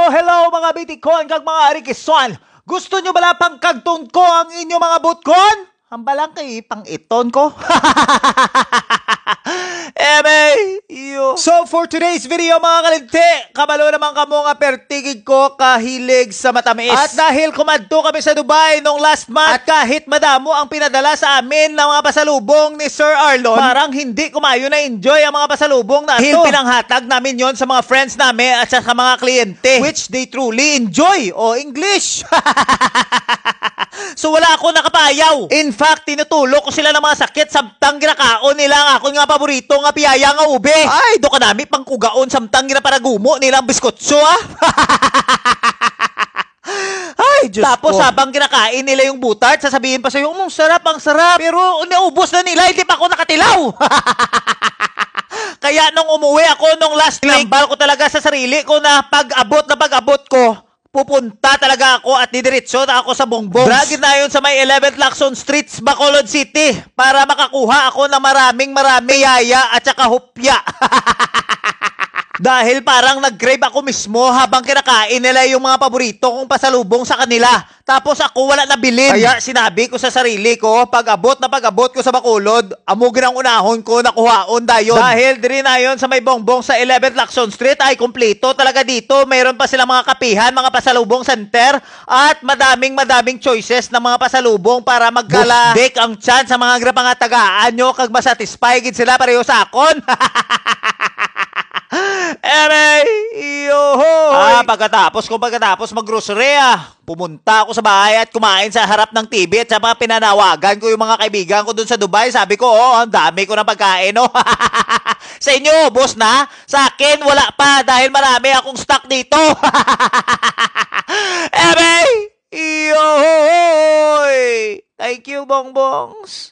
Hello mga bitikon kag mga arikison. Gusto nyo bala pang kagton ko ang inyo mga butkon? Hambalang kay pang iton ko. So for today's video mga kalinte, kabalo naman kamo nga pertigig ko kahilig sa matamis. At dahil kumadto kami sa Dubai nung last month, at kahit madamo ang pinadala sa amin ng mga pasalubong ni Sir Arlon, parang hindi kumayo na enjoy ang mga pasalubong na ito. Pinanghatag namin yon sa mga friends namin at sa mga kliyente, which they truly enjoy. O English. So wala ako nakapayaw. In fact, tinutulok ko sila ng mga sakit samtang ginakaon nila ang akong nga paborito nga piyaya nga ube. Ay, do kanami pang kugaon samtang ginaparagumo nilang biskotso Ay, Diyos Tapos ko. Habang kinakain nila yung butart, sasabihin pa sa'yo, sarap, ang sarap. Pero naubos na nila, hindi pa ako nakatilaw. Kaya nung umuwi ako nung last week, tinambal ko talaga sa sarili ko na pag-abot ko, pupunta talaga ako at didiretso na ako sa Bongbong. Dragin na yun sa may 11th Lacson Streets, Bacolod City para makakuha ako ng maraming yaya at saka hupya. Dahil parang nag-grave ako mismo habang kinakain nila yung mga paborito kong pasalubong sa kanila. Tapos ako wala nabilin. Kaya sinabi ko sa sarili ko, pag-abot ko sa Bacolod, amugin ang unahon ko na kuhaon dayon. Dahil diri na yun sa may Bongbong sa 11th Lacson Street ay kumpleto talaga dito. Mayroon pa silang mga kapihan, mga pasalubong center at madaming choices ng mga pasalubong para magkala-dek ang chance sa mga grapangatagaan nyo kag masatisfy gid sila pareho sa akon. Pagkatapos mag-grocery pumunta ako sa bahay at kumain sa harap ng TV at sa mga pinanawagan ko yung mga kaibigan ko dun sa Dubai. Sabi ko, ang dami ko ng pagkain, Sa inyo, boss na. Sa akin, wala pa dahil marami akong stock dito. Thank you, bongbongs.